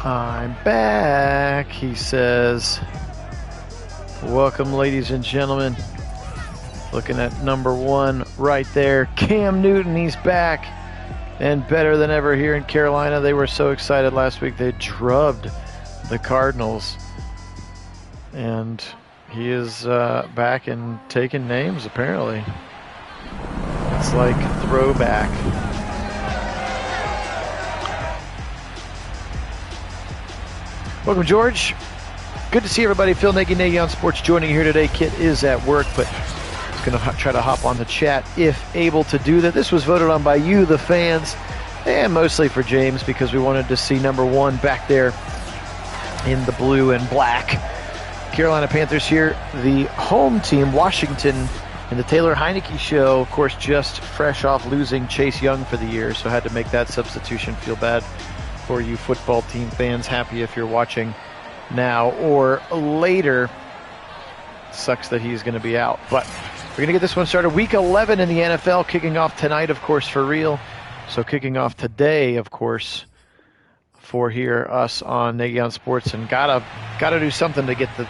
I'm back, he says. Welcome, ladies and gentlemen. Looking at number one right there, Cam Newton. He's back and better than ever here in Carolina. They were so excited last week. They drubbed the Cardinals. And he is back and taking names, apparently. It's like throwback. Welcome, George. Good to see everybody. Phil Nagy on Sports joining here today. Kit is at work, but he's going to try to hop on the chat if able to do that. This was voted on by you, the fans, and mostly for James because we wanted to see number one back there in the blue and black. Carolina Panthers here, the home team, Washington, in the Taylor Heineke show, of course, just fresh off losing Chase Young for the year, so had to make that substitution. Feel bad for you football team fans. Happy if you're watching now or later. Sucks that he's going to be out, but we're going to get this one started. Week 11 in the NFL, kicking off tonight, of course, for real. So kicking off today, of course, for us on Nagy on Sports, and gotta do something to get the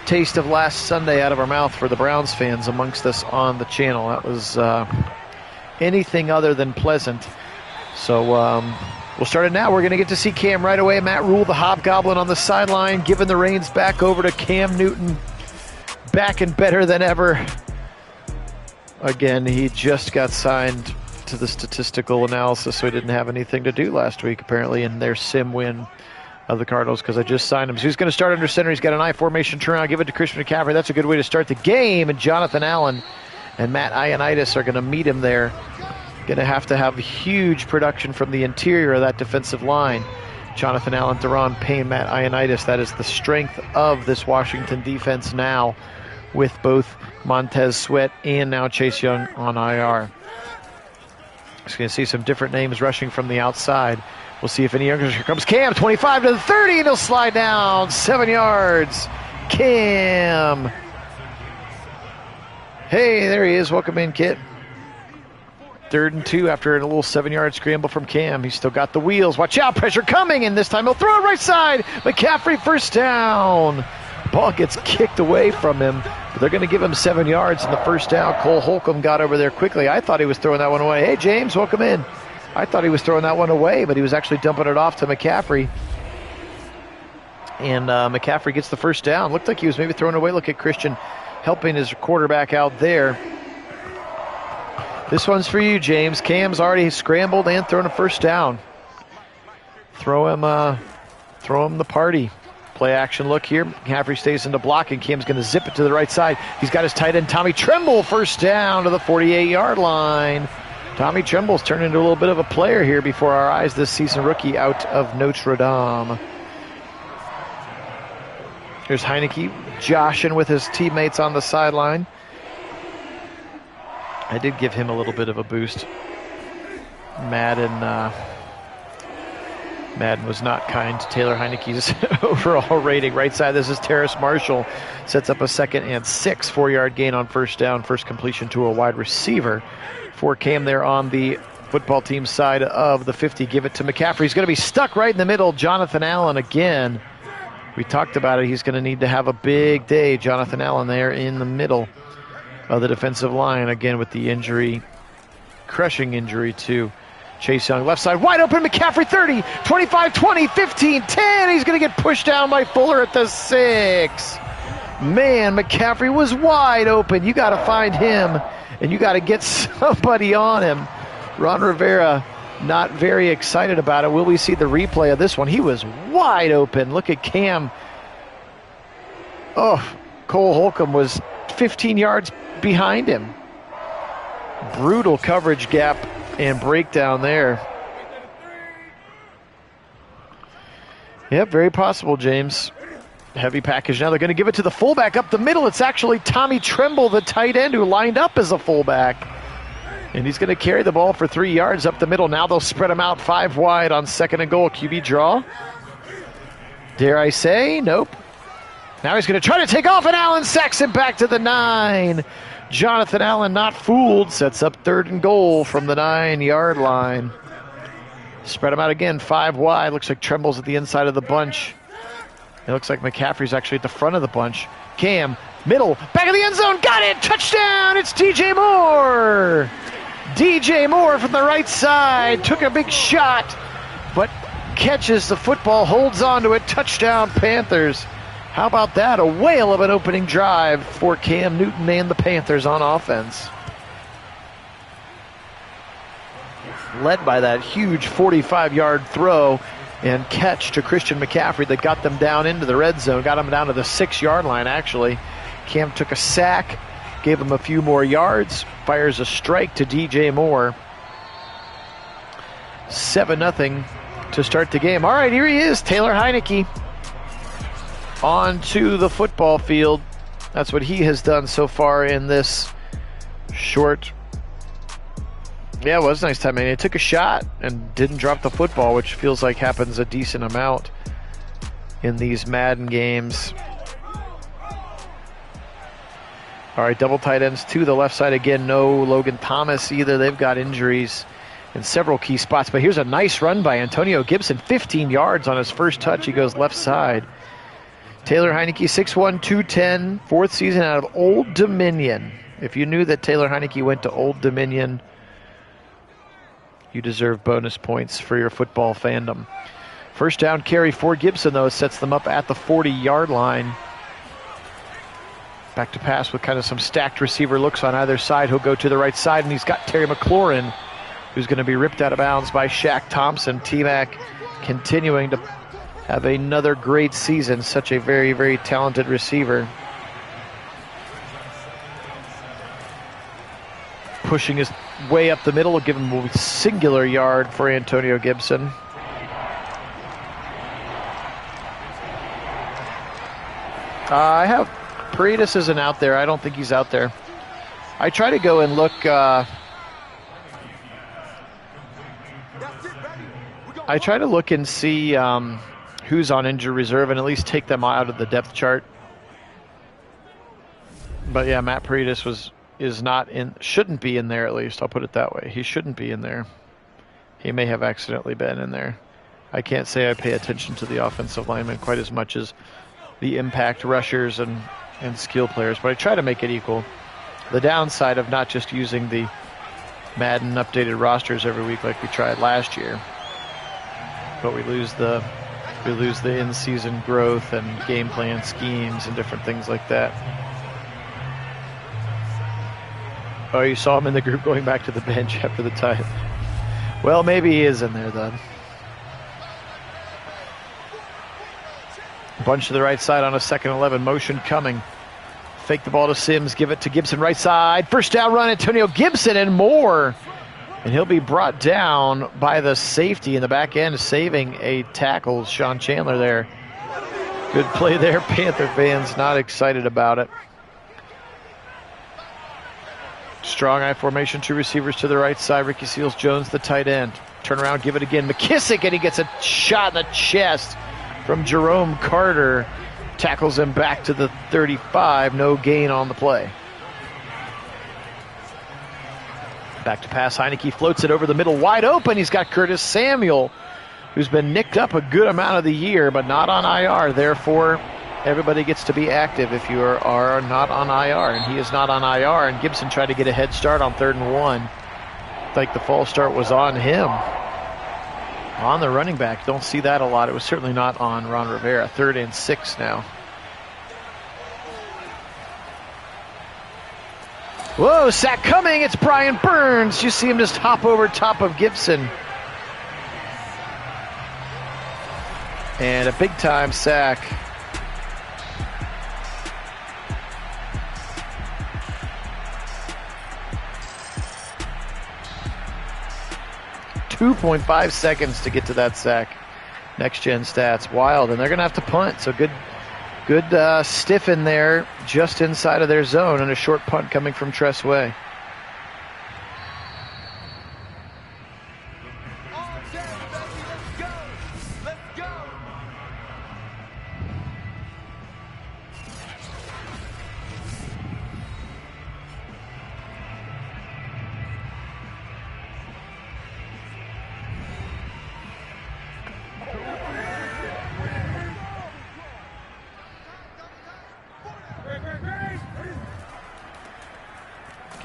taste of last Sunday out of our mouth for the Browns fans amongst us on the channel. That was anything other than pleasant. So we'll start it now. We're going to get to see Cam right away. Matt Rule, the Hobgoblin, on the sideline, giving the reins back over to Cam Newton. Back and better than ever. Again, he just got signed to the statistical analysis, so he didn't have anything to do last week, apparently, in their sim win of the Cardinals, because I just signed him. So he's going to start under center. He's got an I formation turnaround. Give it to Christian McCaffrey. That's a good way to start the game. And Jonathan Allen and Matt Ioannidis are going to meet him there. Going to have huge production from the interior of that defensive line. Jonathan Allen, Deron Payne, Matt Ioannidis. That is the strength of this Washington defense now, with both Montez Sweat and now Chase Young on IR. Just going to see some different names rushing from the outside. We'll see if any younger. Here comes Cam, 25 to the 30, and he'll slide down 7 yards. Cam. Hey, there he is. Welcome in, Kit. 3rd and 2 after a little 7-yard scramble from Cam. He's still got the wheels. Watch out, pressure coming, and this time he'll throw it right side. McCaffrey, first down. Ball gets kicked away from him, but they're going to give him 7 yards in the first down. Cole Holcomb got over there quickly. I thought he was throwing that one away. Hey, James, welcome in. I thought he was throwing that one away, but he was actually dumping it off to McCaffrey. And McCaffrey gets the first down. Looked like he was maybe throwing away. Look at Christian helping his quarterback out there. This one's for you, James. Cam's already scrambled and thrown a first down. Throw him the party. Play action look here. McCaffrey stays into block, and Cam's going to zip it to the right side. He's got his tight end, Tommy Tremble, first down to the 48-yard line. Tommy Tremble's turned into a little bit of a player here before our eyes this season, rookie out of Notre Dame. Here's Heineke joshing with his teammates on the sideline. I did give him a little bit of a boost. Madden was not kind to Taylor Heineke's overall rating. Right side, this is Terrace Marshall. Sets up a 2nd and 6, 4-yard gain on first down. First completion to a wide receiver for Cam there on the football team side of the 50. Give it to McCaffrey. He's going to be stuck right in the middle. Jonathan Allen again. We talked about it. He's going to need to have a big day. Jonathan Allen there in the middle of the defensive line, again with the injury, crushing injury to Chase Young. Left side, wide open, McCaffrey, 30, 25, 20, 15, 10. He's going to get pushed down by Fuller at the 6. Man, McCaffrey was wide open. You got to find him, and you got to get somebody on him. Ron Rivera not very excited about it. Will we see the replay of this one? He was wide open. Look at Cam. Oh, Cole Holcomb was 15 yards behind him. Brutal coverage gap and breakdown there. Yep, very possible, James. Heavy package. Now they're going to give it to the fullback up the middle. It's actually Tommy Tremble, the tight end, who lined up as a fullback. And he's going to carry the ball for 3 yards up the middle. Now they'll spread him out 5 wide on 2nd and goal. QB draw. Dare I say? Nope. Now he's going to try to take off, and Allen sacks him back to the 9. Jonathan Allen, not fooled, sets up 3rd and goal from the 9-yard line. Spread them out again, 5 wide. Looks like Tremble's at the inside of the bunch. It looks like McCaffrey's actually at the front of the bunch. Cam, middle, back of the end zone, got it! Touchdown! It's DJ Moore! DJ Moore from the right side took a big shot, but catches the football, holds on to it. Touchdown, Panthers. How about that? A whale of an opening drive for Cam Newton and the Panthers on offense. Led by that huge 45-yard throw and catch to Christian McCaffrey that got them down into the red zone, got them down to the 6-yard line, actually. Cam took a sack, gave him a few more yards, fires a strike to DJ Moore. 7-0 to start the game. All right, here he is, Taylor Heinicke, onto the football field. That's what he has done so far in this short. Yeah, it was a nice time. I mean, he took a shot and didn't drop the football, which feels like happens a decent amount in these Madden games. All right, double tight ends to the left side again. No Logan Thomas either. They've got injuries in several key spots. But here's a nice run by Antonio Gibson. 15 yards on his first touch. He goes left side. Taylor Heinicke, 6'1", 210, fourth season out of Old Dominion. If you knew that Taylor Heinicke went to Old Dominion, you deserve bonus points for your football fandom. First down carry for Gibson, though, sets them up at the 40-yard line. Back to pass with kind of some stacked receiver looks on either side. He'll go to the right side, and he's got Terry McLaurin, who's going to be ripped out of bounds by Shaq Thompson. T-Mac continuing to have another great season. Such a very, very talented receiver. Pushing his way up the middle will give him a singular yard for Antonio Gibson. I have Paredes isn't out there. I don't think he's out there. I try to go and look. I try to look and see who's on injured reserve and at least take them out of the depth chart. But yeah, Matt Paredes is not in, shouldn't be in there at least. I'll put it that way. He shouldn't be in there. He may have accidentally been in there. I can't say I pay attention to the offensive linemen quite as much as the impact rushers and skill players, but I try to make it equal. The downside of not just using the Madden updated rosters every week like we tried last year, but we lose the in-season growth and game plan schemes and different things like that. Oh, you saw him in the group going back to the bench after the tie. Well, maybe he is in there then. Bunch to the right side on a 2nd and 11. Motion coming. Fake the ball to Sims. Give it to Gibson right side. First down run, Antonio Gibson and more. And he'll be brought down by the safety in the back end, saving a tackle. Sean Chandler there. Good play there. Panther fans not excited about it. Strong I formation, 2 receivers to the right side. Ricky Seals-Jones, the tight end. Turn around, give it again. McKissick, and he gets a shot in the chest from Jerome Carter. Tackles him back to the 35. No gain on the play. Back to pass. Heinicke floats it over the middle. Wide open. He's got Curtis Samuel, who's been nicked up a good amount of the year, but not on IR. Therefore, everybody gets to be active if you are not on IR, and he is not on IR. And Gibson tried to get a head start on 3rd and 1. Like the false start was on him. On the running back. Don't see that a lot. It was certainly not on Ron Rivera. 3rd and 6 now. Whoa, sack coming. It's Brian Burns. You see him just hop over top of Gibson. And a big-time sack. .5 seconds to get to that sack. Next gen stats, wild, and they're going to have to punt. So good stiff in there, just inside of their zone, and a short punt coming from Tress Way.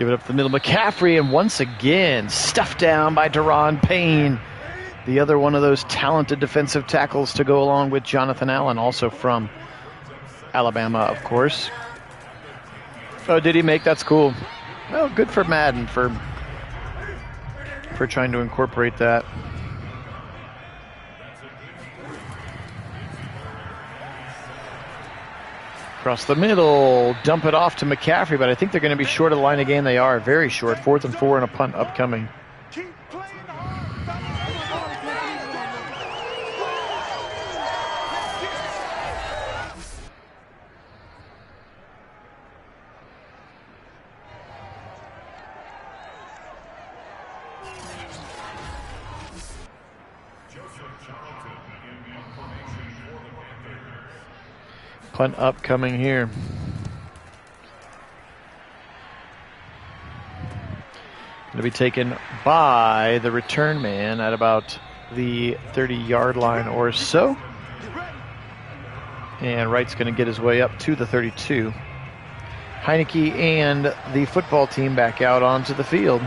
Give it up the middle. McCaffrey, and once again, stuffed down by Daron Payne. The other one of those talented defensive tackles to go along with Jonathan Allen, also from Alabama, of course. Oh, did he make? That's cool. Well, good for Madden for trying to incorporate that. Across the middle, dump it off to McCaffrey, but I think they're going to be short of the line again. They are very short. 4th and 4 and a punt upcoming. Punt upcoming here. Going to be taken by the return man at about the 30-yard line or so. And Wright's going to get his way up to the 32. Heineke and the football team back out onto the field.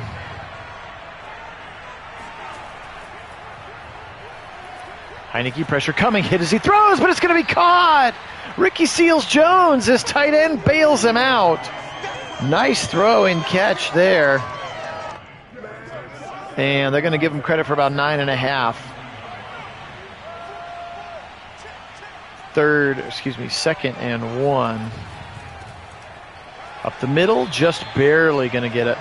Heineke, pressure coming, hit as he throws, but it's going to be caught. Ricky Seals-Jones, his tight end, bails him out. Nice throw and catch there. And they're going to give him credit for about 9.5. Second and 1. Up the middle, just barely going to get it.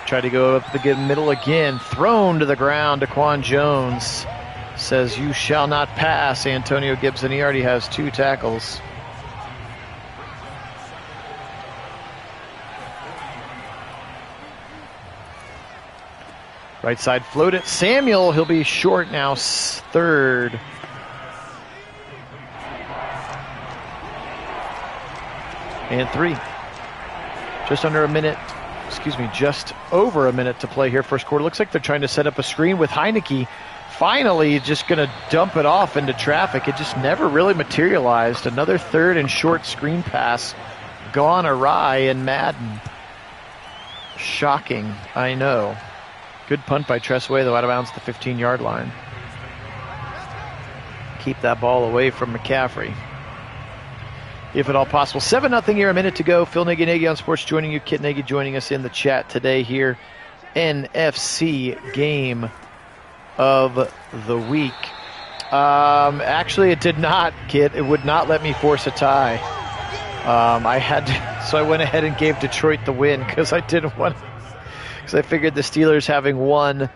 Try to go up the middle again. Thrown to the ground. Daquan Jones says, "You shall not pass." Antonio Gibson, he already has 2 tackles. Right side floated. Samuel, he'll be short now. 3rd. And 3. Just over a minute to play here. First quarter. Looks like they're trying to set up a screen with Heineke. Finally, just going to dump it off into traffic. It just never really materialized. Another 3rd and short screen pass gone awry in Madden. Shocking, I know. Good punt by Tressway, though, out of bounds at the 15-yard line. Keep that ball away from McCaffrey, if at all possible. 7-0 here, a minute to go. Phil Nagy on Sports joining you. Kit Nagy joining us in the chat today here. NFC game of the week. Actually, it did not, Kit. It would not let me force a tie. So I went ahead and gave Detroit the win because I didn't want, because I figured the Steelers having one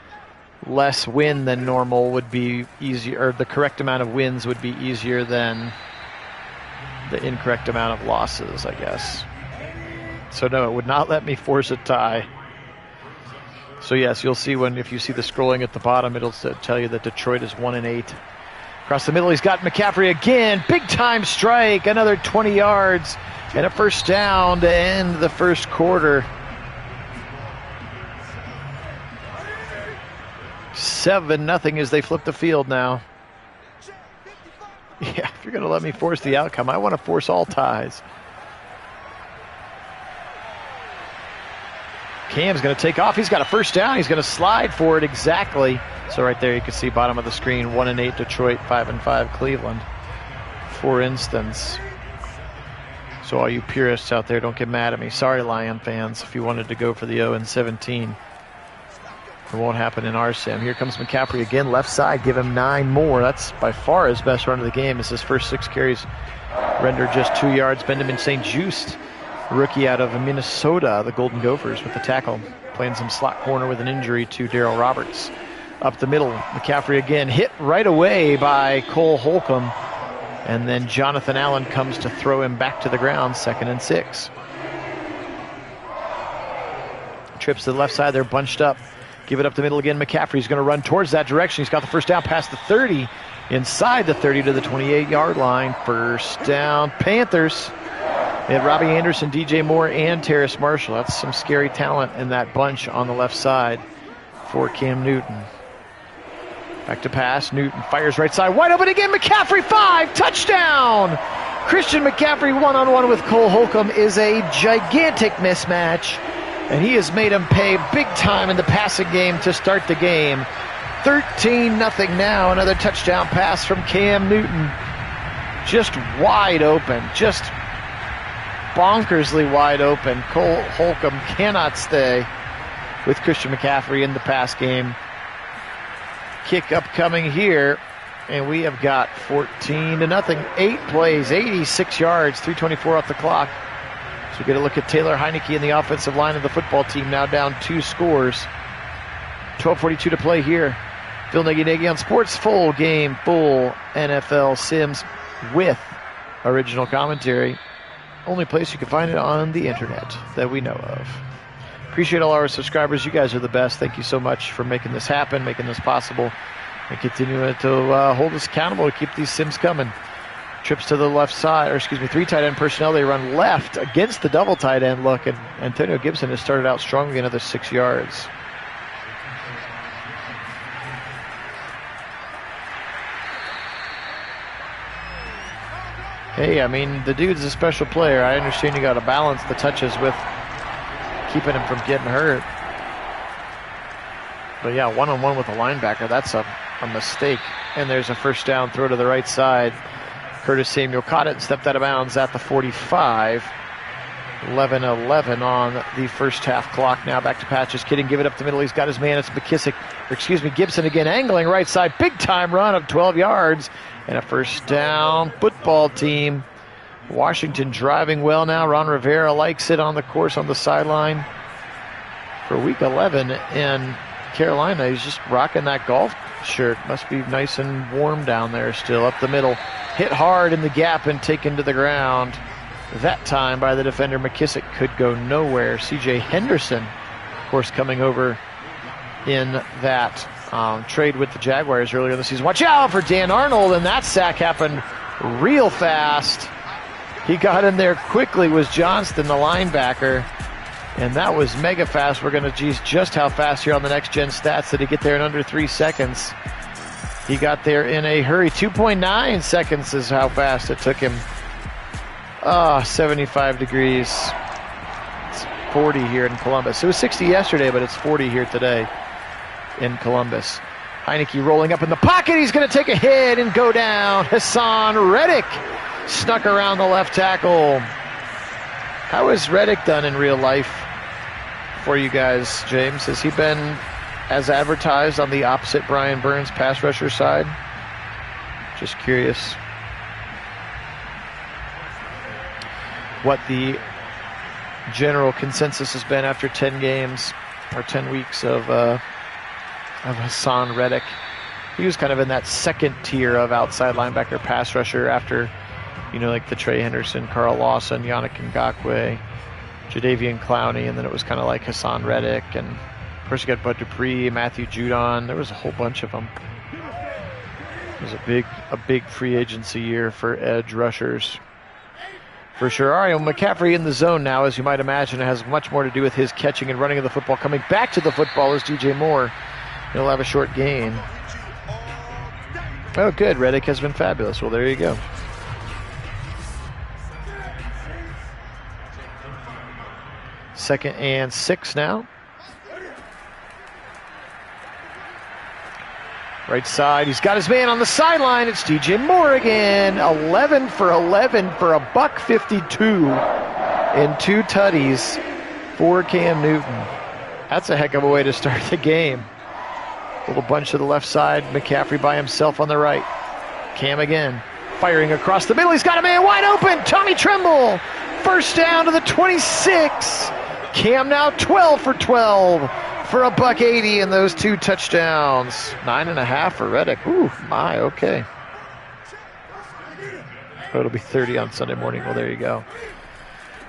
less win than normal would be easier, or the correct amount of wins would be easier than the incorrect amount of losses, I guess. So no, it would not let me force a tie. So yes, you'll see if you see the scrolling at the bottom, it'll tell you that Detroit is 1-8. Across the middle, he's got McCaffrey again. Big time strike, another 20 yards and a first down to end the first quarter. 7-0 as they flip the field now. Yeah, if you're going to let me force the outcome, I want to force all ties. Cam's going to take off. He's got a first down. He's going to slide for it exactly. So right there you can see bottom of the screen, 1-8 Detroit, 5-5 Cleveland, for instance. So all you purists out there, don't get mad at me. Sorry, Lion fans, if you wanted to go for the 0-17. It won't happen in our sim. Here comes McCaffrey again, left side, give him 9 more. That's by far his best run of the game, as his first 6 carries rendered just 2 yards. Benjamin St. Juste, rookie out of Minnesota, the Golden Gophers, with the tackle, playing some slot corner with an injury to Darrell Roberts. Up the middle, McCaffrey again, hit right away by Cole Holcomb, and then Jonathan Allen comes to throw him back to the ground, 2nd and 6. Trips to the left side, they're bunched up. Give it up the middle again. McCaffrey's going to run towards that direction. He's got the first down past the 30, inside the 30 to the 28-yard line. First down, Panthers. They had Robbie Anderson, DJ Moore, and Terrace Marshall. That's some scary talent in that bunch on the left side for Cam Newton. Back to pass. Newton fires right side. Wide open again. McCaffrey, 5. Touchdown. Christian McCaffrey one-on-one with Cole Holcomb is a gigantic mismatch. And he has made him pay big time in the passing game to start the game. 13-0 now. Another touchdown pass from Cam Newton. Just wide open. Just bonkersly wide open. Cole Holcomb cannot stay with Christian McCaffrey in the pass game. Kick upcoming here, and we have got 14-0. 8 plays, 86 yards, 3:24 off the clock. So we get a look at Taylor Heineke in the offensive line of the football team, now down 2 scores. 12:42 to play here. Phil Nagy on Sports, full game, full NFL Sims with original commentary. Only place you can find it on the internet that we know of. Appreciate all our subscribers. You guys are the best. Thank you so much for making this happen, making this possible, and continuing to hold us accountable to keep these Sims coming. Trips to the left side, or excuse me, 3 tight end personnel. They run left against the double tight end look, and Antonio Gibson has started out strongly, another 6 yards. Hey, I mean, the dude's a special player. I understand you got to balance the touches with keeping him from getting hurt. But yeah, one-on-one with a linebacker, that's a mistake. And there's a first down throw to the right side. Curtis Samuel caught it and stepped out of bounds at the 45. 11-11 on the first half clock. Now back to Patches. Kidding, give it up the middle. He's got his man. It's Gibson again, angling right side. Big time run of 12 yards and a first down. Football team. Washington driving well now. Ron Rivera likes it on the course on the sideline for week 11 in Carolina. He's just rocking that golf shirt. Must be nice and warm down there still. Up the middle. Hit hard in the gap and taken to the ground. That time by the defender. McKissick could go nowhere. CJ Henderson, of course, coming over in that trade with the Jaguars earlier in the season. Watch out for Dan Arnold, and that sack happened real fast. He got in there quickly, was Johnston, the linebacker, and that was mega fast. We're going to tease just how fast here on the Next Gen Stats. Did he get there in under 3 seconds? He got there in a hurry. 2.9 seconds is how fast it took him. 75 degrees. It's 40 here in Columbus. It was 60 yesterday, but it's 40 here today in Columbus. Heineke rolling up in the pocket. He's going to take a hit and go down. Hassan Reddick snuck around the left tackle. How has Reddick done in real life for you guys, James? Has he been as advertised on the opposite Brian Burns pass rusher side? Just curious what the general consensus has been after 10 games or 10 weeks of Hassan Reddick. He was kind of in that second tier of outside linebacker pass rusher after, like the Trey Henderson, Carl Lawson, Yannick Ngakoue, Jadeveon Clowney, and then it was kind of like Hassan Reddick, and of course you got Bud Dupree, Matthew Judon. There was a whole bunch of them. It was a big free agency year for edge rushers, for sure. All right, well, McCaffrey in the zone now, as you might imagine. It has much more to do with his catching and running of the football. Coming back to the football is DJ Moore. He'll have a short gain. Oh, good. Reddick has been fabulous. Well, there you go. Second and 6 now. Right side. He's got his man on the sideline. It's DJ Moore again. 11 for 11 for a $152 and 2 tutties for Cam Newton. That's a heck of a way to start the game. Little bunch to the left side. McCaffrey by himself on the right. Cam again. Firing across the middle. He's got a man wide open. Tommy Tremble. First down to the 26. Cam now 12 for 12 for a $180 and those 2 touchdowns. 9.5 for Reddick. Ooh, my, okay. Oh, it'll be 30 on Sunday morning. Well, there you go.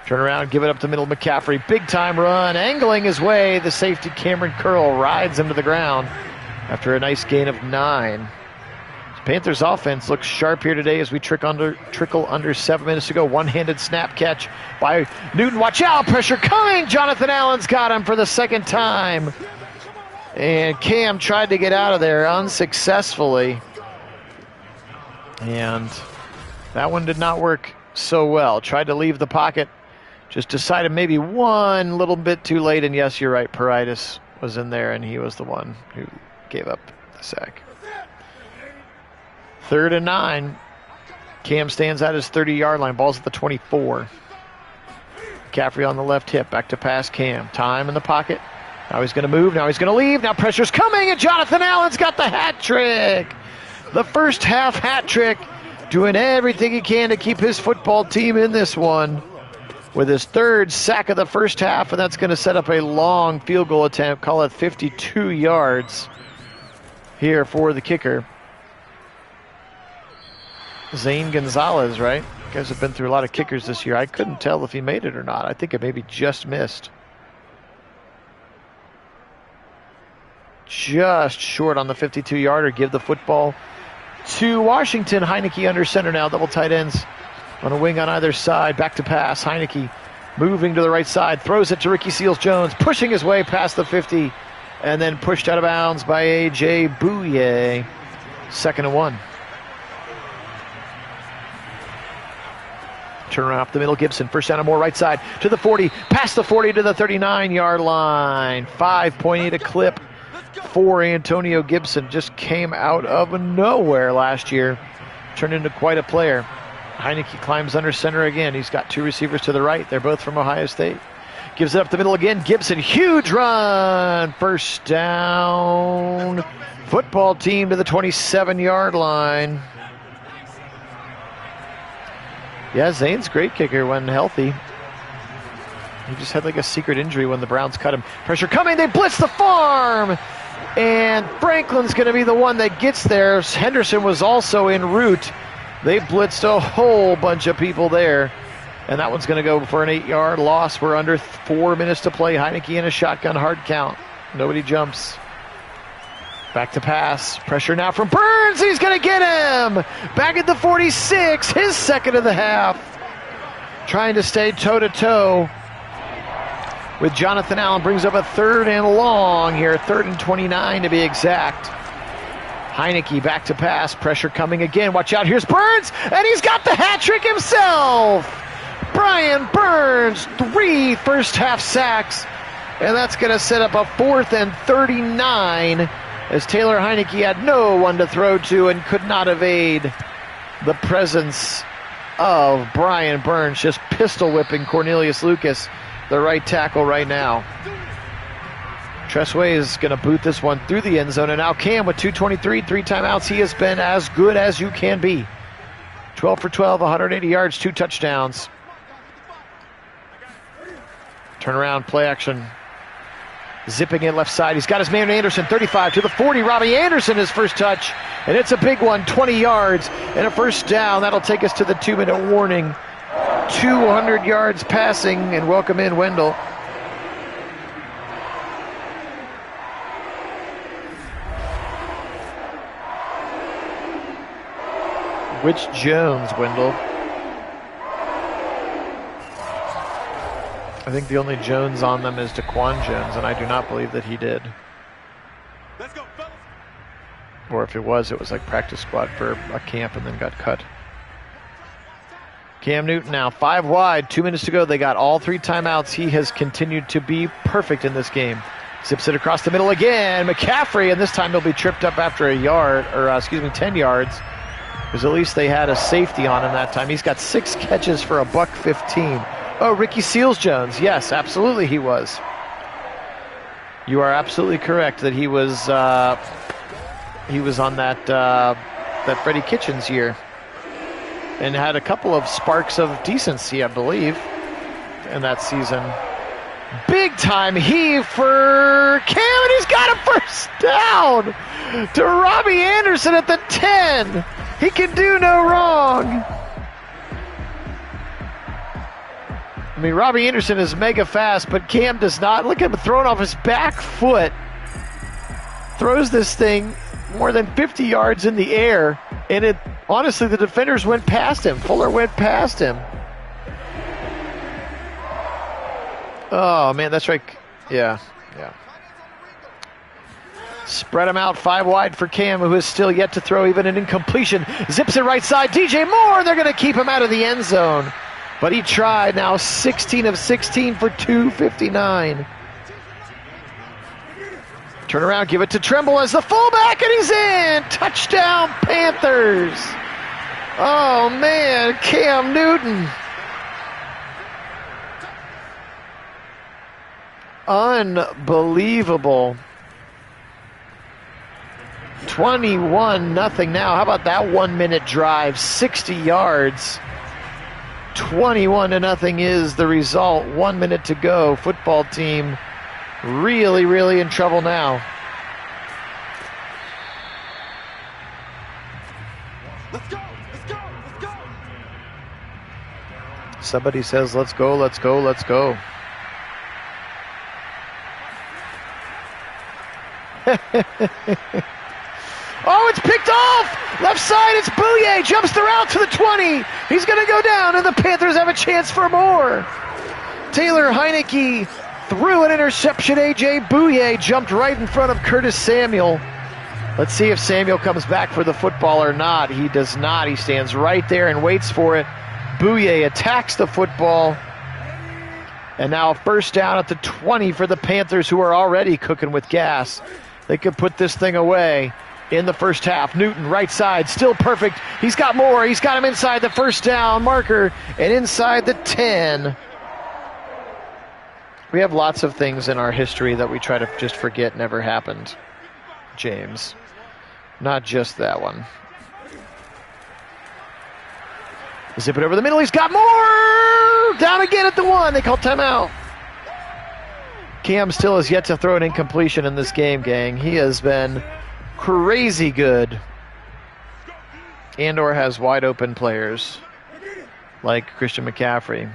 Turn around, give it up the middle. McCaffrey, big time run, angling his way. The safety Cameron Curl rides him to the ground after a nice gain of 9. Panthers offense looks sharp here today as we trickle under 7 minutes to go. One-handed snap catch by Newton. Watch out, pressure coming. Jonathan Allen's got him for the second time. And Cam tried to get out of there unsuccessfully. And that one did not work so well. Tried to leave the pocket. Just decided maybe one little bit too late. And yes, you're right. Paridis was in there, and he was the one who gave up the sack. 3rd and 9. Cam stands at his 30-yard line. Ball's at the 24. McCaffrey on the left hip. Back to pass Cam. Time in the pocket. Now he's going to move. Now he's going to leave. Now pressure's coming, and Jonathan Allen's got the hat trick. The first half hat trick. Doing everything he can to keep his football team in this one. With his 3rd sack of the first half, and that's going to set up a long field goal attempt. Call it 52 yards here for the kicker. Zane Gonzalez, right? You guys have been through a lot of kickers this year. I couldn't tell if he made it or not. I think it maybe just missed. Just short on the 52-yarder. Give the football to Washington. Heineke under center now. Double tight ends on a wing on either side. Back to pass. Heineke moving to the right side. Throws it to Ricky Seals-Jones. Pushing his way past the 50. And then pushed out of bounds by A.J. Bouye. 2nd and 1. Turn around up the middle. Gibson. First down and more. Right side to the 40. Past the 40 to the 39-yard line. 5.8 a clip for Antonio Gibson. Just came out of nowhere last year. Turned into quite a player. Heineke climbs under center again. He's got 2 receivers to the right. They're both from Ohio State. Gives it up the middle again. Gibson, huge run. First down. Football team to the 27-yard line. Yeah, Zane's a great kicker when healthy. He just had like a secret injury when the Browns cut him. Pressure coming. They blitz the farm. And Franklin's going to be the one that gets there. Henderson was also en route. They blitzed a whole bunch of people there. And that one's going to go for an 8-yard loss. We're under 4 minutes to play. Heineke in a shotgun hard count. Nobody jumps. Back to pass. Pressure now from Burns. He's going to get him. Back at the 46. His 2nd of the half. Trying to stay toe-to-toe with Jonathan Allen. Brings up a 3rd and long here. 3rd and 29 to be exact. Heineke back to pass. Pressure coming again. Watch out. Here's Burns. And he's got the hat trick himself. Brian Burns. 3 first half sacks. And that's going to set up a 4th and 39 as Taylor Heineke had no one to throw to and could not evade the presence of Brian Burns. Just pistol whipping Cornelius Lucas, the right tackle right now. Tressway is going to boot this one through the end zone. And now Cam with 2:23, 3 timeouts. He has been as good as you can be. 12 for 12, 180 yards, 2 touchdowns. Turnaround, play action. Zipping in left side. He's got his man Anderson, 35 to the 40. Robbie Anderson, his first touch. And it's a big one, 20 yards and a first down. That'll take us to the 2-minute warning. 200 yards passing, and welcome in Wendell. Which Jones, Wendell? I think the only Jones on them is Daquan Jones, and I do not believe that he did. Let's go, fellas. Or if it was like practice squad for a camp and then got cut. Cam Newton now 5 wide, 2 minutes to go. They got all 3 timeouts. He has continued to be perfect in this game. Zips it across the middle again. McCaffrey, and this time he'll be tripped up after 10 yards. Because at least they had a safety on him that time. He's got 6 catches for $115. Oh, Ricky Seals-Jones. Yes, absolutely he was. You are absolutely correct that he was on that Freddie Kitchens year. And had a couple of sparks of decency, I believe, in that season. Big time heave for Cam, and he's got a first down to Robbie Anderson at the 10. He can do no wrong. I mean, Robbie Anderson is mega fast, but Cam does not. Look at him throwing off his back foot. Throws this thing more than 50 yards in the air, and honestly, the defenders went past him. Fuller went past him. Oh, man, that's right. Yeah. Spread them out 5 wide for Cam, who is still yet to throw even an incompletion. Zips it right side. DJ Moore, and they're going to keep him out of the end zone. But he tried. Now 16 of 16 for 259. Turn around, give it to Tremble as the fullback, and he's in. Touchdown, Panthers. Oh, man, Cam Newton. Unbelievable. 21-0 now. How about that 1-minute drive? 60 yards. 21-0 is the result. 1 minute to go. Football team really, really in trouble now. Let's go, let's go, let's go. Somebody says, let's go, let's go, let's go. Oh, it's picked off! Left side, it's Bouye. Jumps the route to the 20. He's going to go down, and the Panthers have a chance for more. Taylor Heineke threw an interception. A.J. Bouye jumped right in front of Curtis Samuel. Let's see if Samuel comes back for the football or not. He does not. He stands right there and waits for it. Bouye attacks the football. And now first down at the 20 for the Panthers, who are already cooking with gas. They could put this thing away in the first half. Newton, right side, still perfect. He's got more. He's got him inside the first down marker and inside the 10. We have lots of things in our history that we try to just forget never happened, James. Not just that one. Zip it over the middle. He's got more. Down again at the 1. They call timeout. Cam still has yet to throw an incompletion in this game, gang. He has been crazy good. And/or has wide open players like Christian McCaffrey.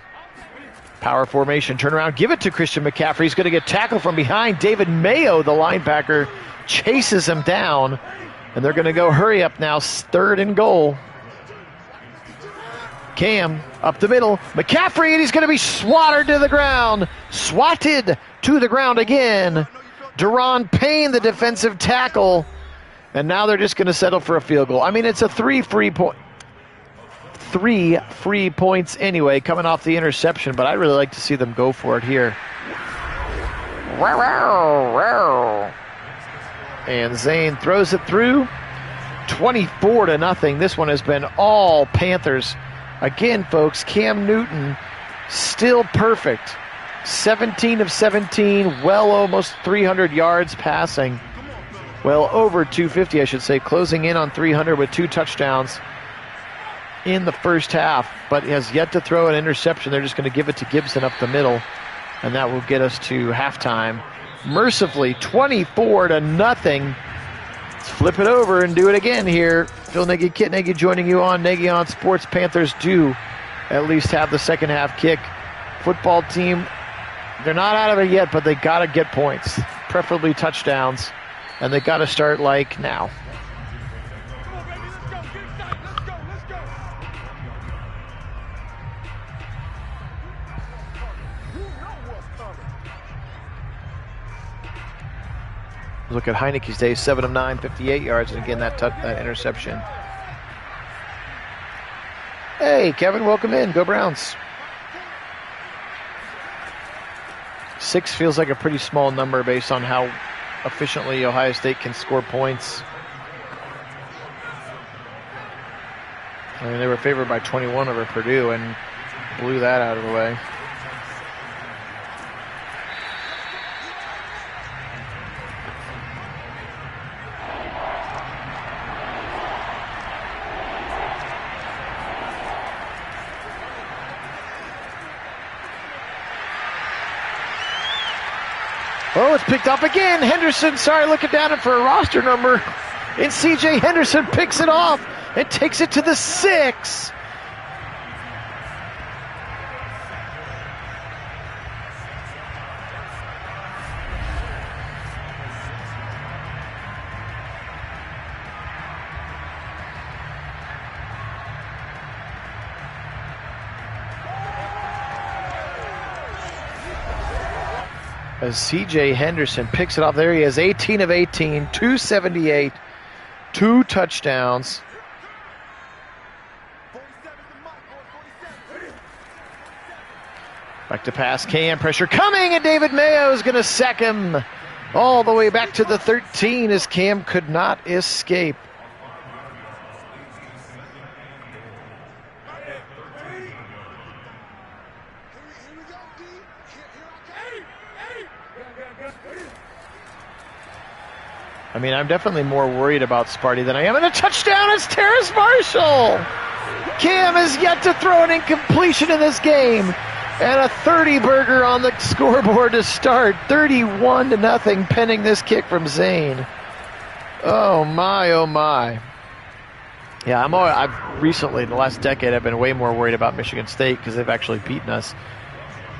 Power formation, turn around, give it to Christian McCaffrey. He's going to get tackled from behind. David Mayo, the linebacker, chases him down. And they're going to go hurry up now, 3rd and goal. Cam up the middle. McCaffrey, and he's going to be swatted to the ground. Swatted to the ground again. Deron Payne, the defensive tackle. And now they're just going to settle for a field goal. I mean, it's a 3 free points anyway, coming off the interception, but I'd really like to see them go for it here. And Zane throws it through. 24-0. This one has been all Panthers. Again, folks, Cam Newton still perfect. 17 of 17, well almost 300 yards passing. Well over 250, I should say, closing in on 300 with 2 touchdowns in the first half, but has yet to throw an interception. They're just going to give it to Gibson up the middle, and that will get us to halftime. Mercifully, 24-0. Let's flip it over and do it again here. Phil Nagy, Kit Nagy joining you on Nagy on Sports. Panthers do at least have the second half kick. Football team, they're not out of it yet, but they got to get points, preferably touchdowns, and they got to start like now. Look at Heineke's day, 7 of 9, 58 yards, and again that interception. Hey, Kevin, welcome in. Go Browns. 6 feels like a pretty small number based on how efficiently Ohio State can score points. I mean, they were favored by 21 over Purdue and blew that out of the way. Oh, it's picked up again. Henderson, sorry, looking down it for a roster number. And C.J. Henderson picks it off and takes it to the 6. as C.J. Henderson picks it off. There he is, 18 of 18, 278, 2 touchdowns. Back to pass, Cam, pressure coming, and David Mayo is going to sack him all the way back to the 13 as Cam could not escape. I mean, I'm definitely more worried about Sparty than I am. And a touchdown is Terrace Marshall. Cam has yet to throw an incompletion in this game. And a 30-burger on the scoreboard to start. 31-0, pending this kick from Zane. Oh, my, oh, my. Yeah, I've recently, in the last decade, I've been way more worried about Michigan State because they've actually beaten us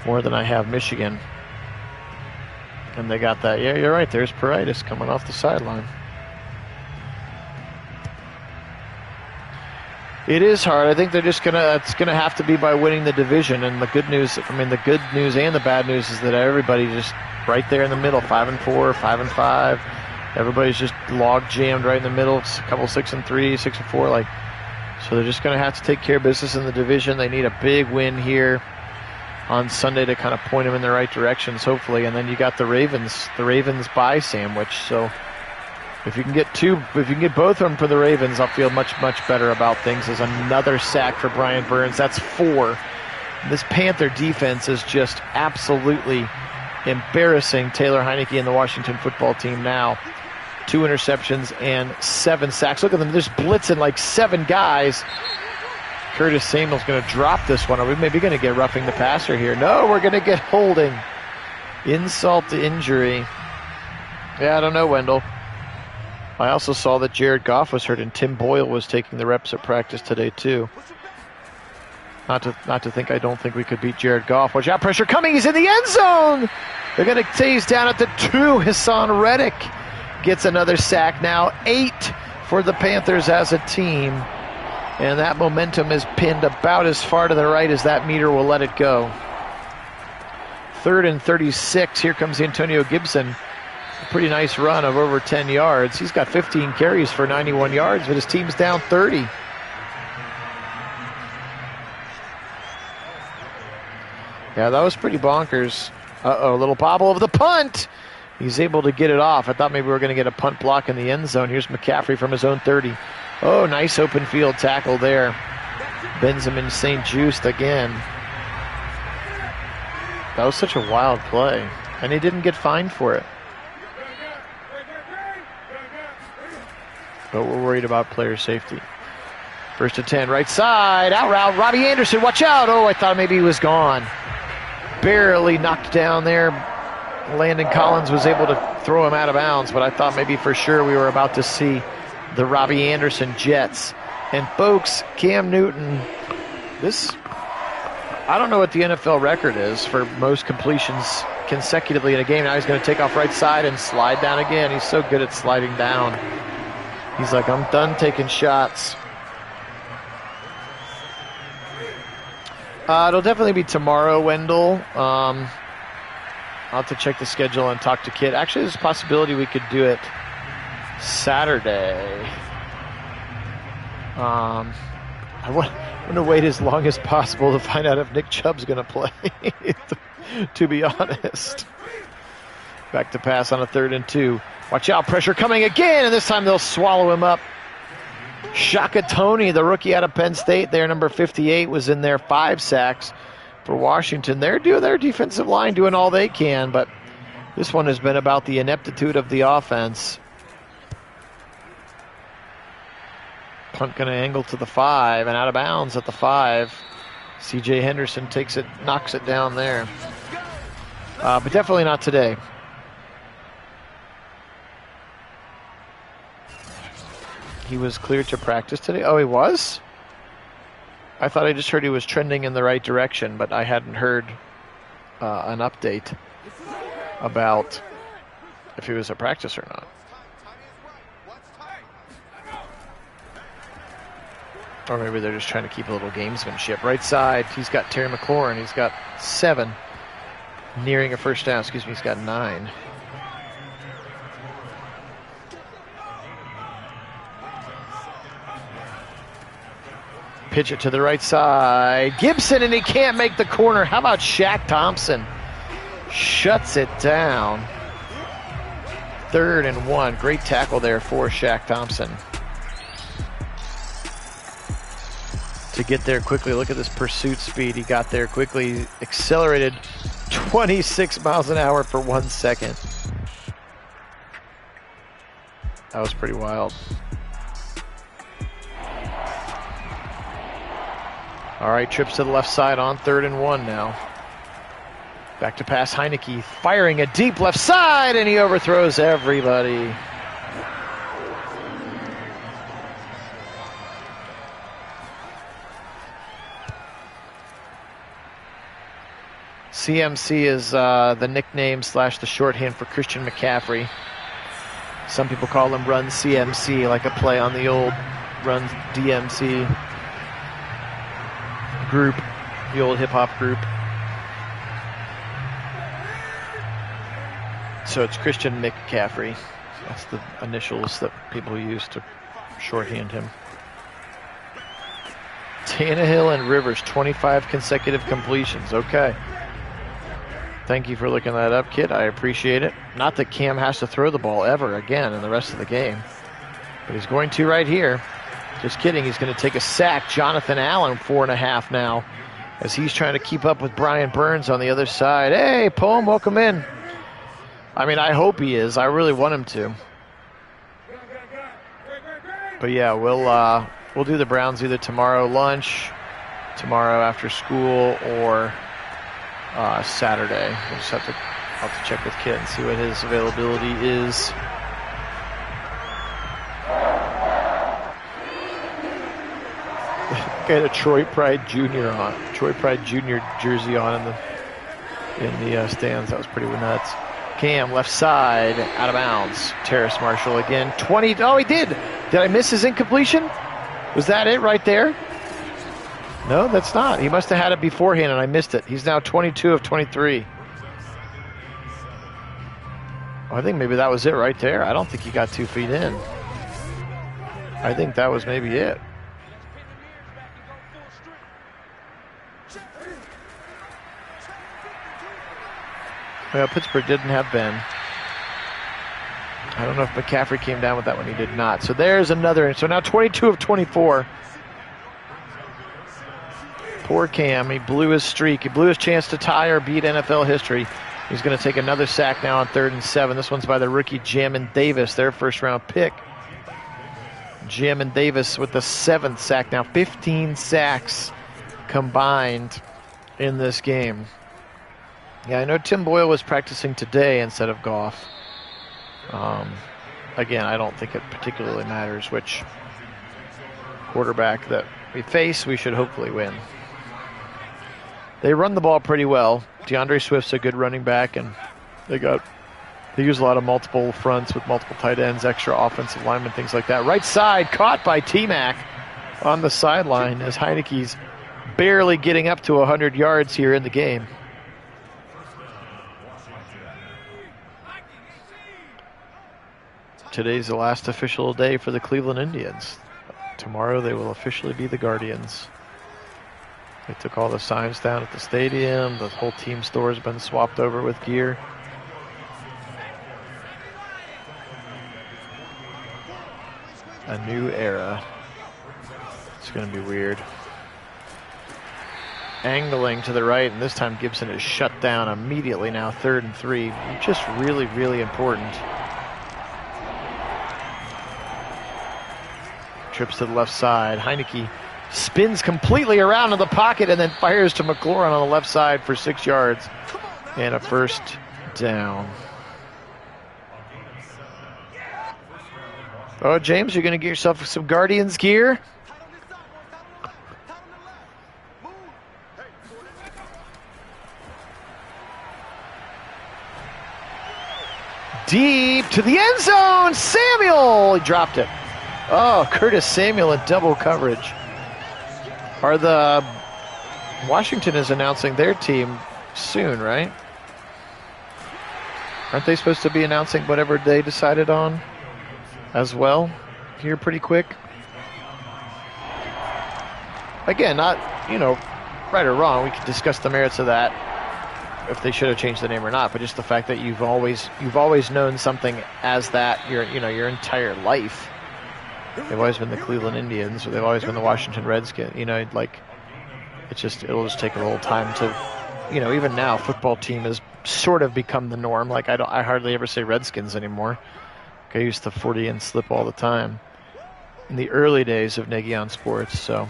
more than I have Michigan. And they got that. Yeah, you're right. There's Paredes coming off the sideline. It is hard. I think they're just it's gonna have to be by winning the division. And the good news, I mean, the good news and the bad news is that everybody just right there in the middle, 5-4, 5-5. Everybody's just log jammed right in the middle. It's a couple 6-3, 6-4. Like, so they're just gonna have to take care of business in the division. They need a big win here on Sunday to kind of point them in the right directions, hopefully. And then you got the Ravens bye sandwich. So if you can get both of them for the Ravens, I'll feel much, much better about things. There's another sack for Brian Burns. That's 4. This Panther defense is just absolutely embarrassing Taylor Heineke and the Washington football team now. 2 interceptions and 7 sacks. Look at them. They're just blitzing like 7 guys. Curtis Samuel's going to drop this one. Are we maybe going to get roughing the passer here? No, we're going to get holding. Insult to injury. Yeah, I don't know, Wendell. I also saw that Jared Goff was hurt and Tim Boyle was taking the reps at practice today too. Not to think I don't think we could beat Jared Goff. Watch out, pressure coming. He's in the end zone. They're going to say he's down at the 2. Hassan Reddick gets another sack now. 8 for the Panthers as a team. And that momentum is pinned about as far to the right as that meter will let it go. 3rd and 36. Here comes Antonio Gibson. A pretty nice run of over 10 yards. He's got 15 carries for 91 yards, but his team's down 30. Yeah, that was pretty bonkers. Uh-oh, a little bobble of the punt. He's able to get it off. I thought maybe we were going to get a punt block in the end zone. Here's McCaffrey from his own 30. Oh, nice open field tackle there. Benjamin St. Just again. That was such a wild play. And he didn't get fined for it. But we're worried about player safety. 1st and 10, right side, out route, Robbie Anderson, watch out. Oh, I thought maybe he was gone. Barely knocked down there. Landon Collins was able to throw him out of bounds, but I thought maybe for sure we were about to see the Robbie Anderson Jets. And folks, Cam Newton, I don't know what the NFL record is for most completions consecutively in a game. Now he's going to take off right side and slide down again. He's so good at sliding down. He's like, I'm done taking shots. It'll definitely be tomorrow, Wendell. I'll have to check the schedule and talk to Kit. Actually, there's a possibility we could do it Saturday. I want to wait as long as possible to find out if Nick Chubb's going to play, to be honest. Back to pass on a 3rd and 2. Watch out, pressure coming again, and this time they'll swallow him up. Shaka Toney, the rookie out of Penn State, there, number 58, was in there, 5 sacks for Washington. They're doing their defensive line, doing all they can, but this one has been about the ineptitude of the offense. Punt going to angle to the 5 and out of bounds at the 5. C.J. Henderson takes it, knocks it down there. But definitely not today. He was cleared to practice today. Oh, he was? I thought I just heard he was trending in the right direction, but I hadn't heard an update about if he was at practice or not. Or maybe they're just trying to keep a little gamesmanship. Right side, he's got Terry McLaurin. He's got 7. nearing a first down. Excuse me, he's got 9. Pitch it to the right side. Gibson, and he can't make the corner. How about Shaq Thompson? Shuts it down. 3rd and 1. Great tackle there for Shaq Thompson. To get there quickly. Look at this pursuit speed. He got there quickly. Accelerated 26 miles an hour for 1 second. That was pretty wild. All right, trips to the left side on 3rd and 1 now. Back to pass, Heineke firing a deep left side, and he overthrows everybody. CMC is the nickname / the shorthand for Christian McCaffrey. Some people call him Run CMC, like a play on the old Run DMC group, the old hip-hop group. So it's Christian McCaffrey. That's the initials that people use to shorthand him. Tannehill and Rivers, 25 consecutive completions. Okay. Thank you for looking that up, Kit. I appreciate it. Not that Cam has to throw the ball ever again in the rest of the game, but he's going to right here. Just kidding. He's going to take a sack. Jonathan Allen, 4.5 now, as he's trying to keep up with Brian Burns on the other side. Hey, Poem, welcome in. I mean, I hope he is. I really want him to. But yeah, we'll do the Browns either tomorrow lunch, tomorrow after school, or Saturday. We'll just I'll have to check with Kit and see what his availability is. Got a Troy Pride Jr. jersey on in the stands. That was pretty nuts. Cam left side, out of bounds. Terrace Marshall again. 20. Oh, he did. Did I miss his incompletion? Was that it right there? No, that's not. He must have had it beforehand and I missed it. He's now 22 of 23. I think maybe that was it right there. I don't think he got 2 feet in. I think that was maybe it. Well, Pittsburgh didn't have Ben. I don't know if McCaffrey came down with that one. He did not. So there's another. So now 22 of 24. Poor Cam. He blew his streak. He blew his chance to tie or beat NFL history. He's going to take another sack now on 3rd and 7. This one's by the rookie Jamin Davis, their first-round pick. Jamin Davis with the 7th sack now. 15 sacks combined in this game. Yeah, I know Tim Boyle was practicing today instead of Goff. Again, I don't think it particularly matters which quarterback that we face. We should hopefully win. They run the ball pretty well. DeAndre Swift's a good running back, and they use a lot of multiple fronts with multiple tight ends, extra offensive linemen, things like that. Right side, caught by T-Mac on the sideline as Heineke's barely getting up to 100 yards here in the game. Today's the last official day for the Cleveland Indians. Tomorrow they will officially be the Guardians. They took all the signs down at the stadium. The whole team store has been swapped over with gear. A new era. It's going to be weird. Angling to the right, and this time Gibson is shut down immediately now, 3rd and 3. Just really, really important. Trips to the left side. Heineke spins completely around in the pocket and then fires to McLaurin on the left side for 6 yards and a first down. Oh, James, you're going to get yourself some Guardians gear? Deep to the end zone. Samuel! He dropped it. Oh, Curtis Samuel in double coverage. Washington is announcing their team soon, right? Aren't they supposed to be announcing whatever they decided on as well here pretty quick? Again, not, right or wrong. We can discuss the merits of that, if they should have changed the name or not. But just the fact that you've always known something as that your entire life. They've always been the Cleveland Indians, or they've always been the Washington Redskins. It'll just take a little time to, even now, football team has sort of become the norm. Like I hardly ever say Redskins anymore. I used the 40 and slip all the time in the early days of Nagy on Sports. So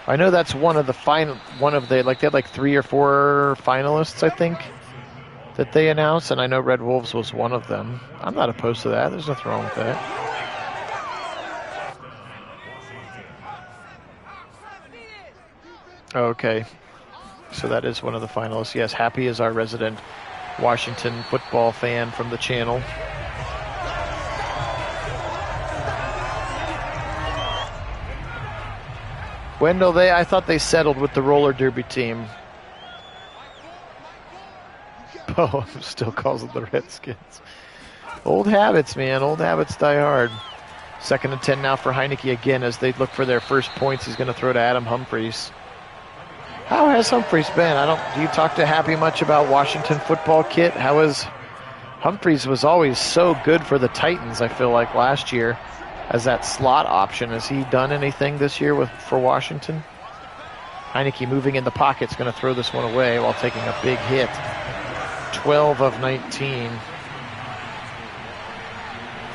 I know that's they had like 3 or 4 finalists, I think, that they announced, and I know Red Wolves was one of them. I'm not opposed to that. There's nothing wrong with that. Okay, so that is one of the finalists. Yes, Happy is our resident Washington football fan from the channel. Wendell, I thought they settled with the roller derby team. Oh, still calls it the Redskins. Old habits, man. Old habits die hard. 2nd and 10 now for Heineke again as they look for their first points. He's going to throw to Adam Humphries. How has Humphries been? Do you talk to Happy much about Washington football, Kit? Humphries was always so good for the Titans, I feel like, last year as that slot option. Has he done anything this year for Washington? Heineke moving in the pocket is going to throw this one away while taking a big hit. 12 of 19.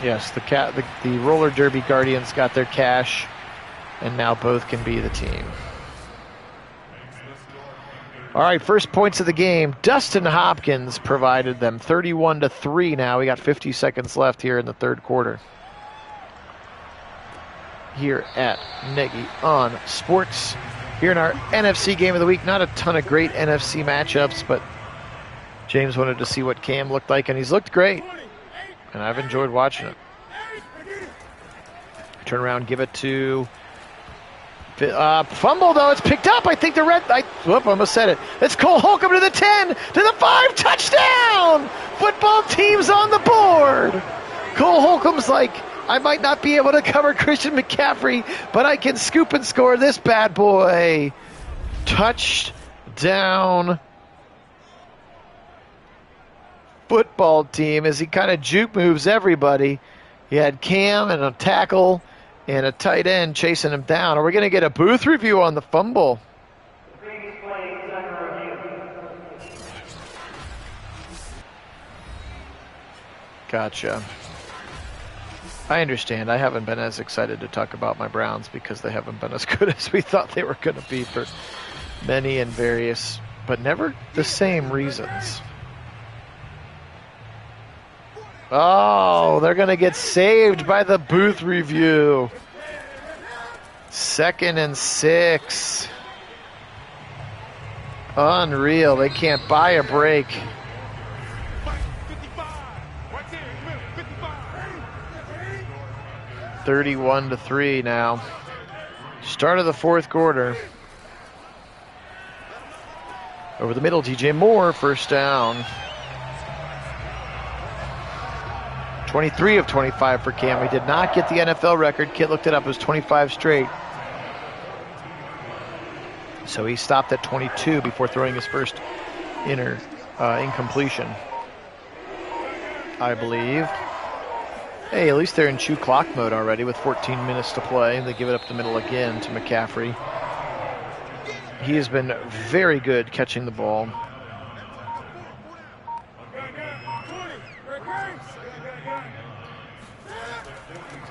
Yes, the roller derby Guardians got their cash, and now both can be the team. All right, first points of the game. Dustin Hopkins provided them 31-3 now. We got 50 seconds left here in the third quarter. Here at Nagy on Sports. Here in our NFC game of the week. Not a ton of great NFC matchups, but James wanted to see what Cam looked like, and he's looked great. And I've enjoyed watching it. Turn around, give it to... fumble, though. It's picked up. I think I almost said it. It's Cole Holcomb to the 10, to the 5. Touchdown! Football team's on the board. Cole Holcomb's like, I might not be able to cover Christian McCaffrey, but I can scoop and score this bad boy. Touchdown. Football team as he kind of juke moves everybody. He had Cam and a tackle and a tight end chasing him down. Are we going to get a booth review on the fumble? Gotcha. I understand. I haven't been as excited to talk about my Browns because they haven't been as good as we thought they were going to be for many and various, but never the same reasons. Oh, they're going to get saved by the booth review. 2nd and 6. Unreal. They can't buy a break. 31-3 now. Start of the fourth quarter. Over the middle, DJ Moore, first down. 23 of 25 for Cam. He did not get the NFL record. Kit looked it up. It was 25 straight. So he stopped at 22 before throwing his first incompletion, I believe. Hey, at least they're in chew clock mode already with 14 minutes to play. They give it up the middle again to McCaffrey. He has been very good catching the ball.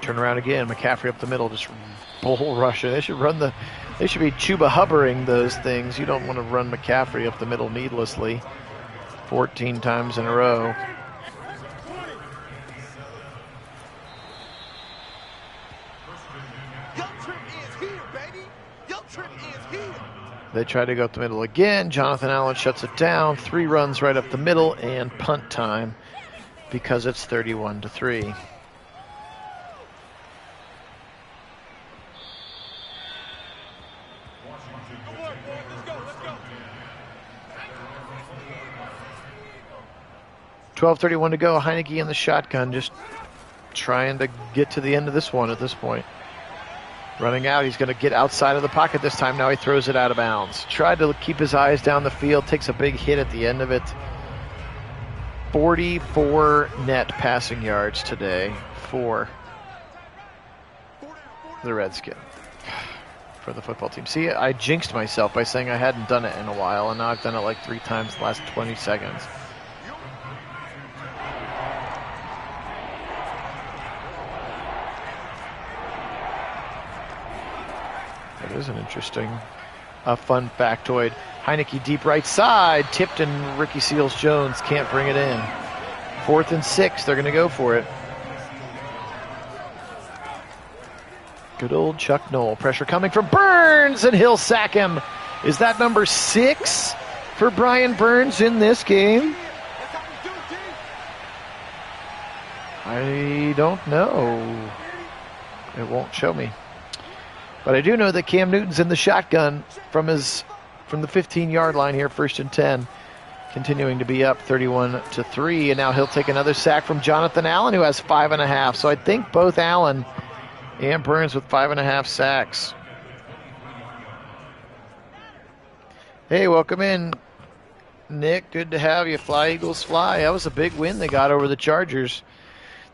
Turn around again. McCaffrey up the middle, just bull rushing. They should be Chuba Hubbering those things. You don't want to run McCaffrey up the middle needlessly 14 times in a row. They try to go up the middle again. Jonathan Allen shuts it down. 3 runs right up the middle and punt time because it's 31-3. 12:31 to go. Heineke in the shotgun, just trying to get to the end of this one at this point. Running out, he's going to get outside of the pocket this time. Now he throws it out of bounds. Tried to keep his eyes down the field, takes a big hit at the end of it. 44 net passing yards today for the Redskins, for the football team. See, I jinxed myself by saying I hadn't done it in a while, and now I've done it like 3 times in the last 20 seconds. That is an interesting, fun factoid. Heineke deep right side, tipped, and Ricky Seals-Jones can't bring it in. 4th and 6, they're going to go for it. Good old Chuck Noll. Pressure coming from Burns, and he'll sack him. Is that number 6 for Brian Burns in this game? I don't know. It won't show me. But I do know that Cam Newton's in the shotgun from the 15-yard line here, 1st and 10. Continuing to be up 31-3, and now he'll take another sack from Jonathan Allen, who has 5.5. So I think both Allen and Burns with 5.5 sacks. Hey, welcome in, Nick. Good to have you. Fly, Eagles, fly. That was a big win they got over the Chargers.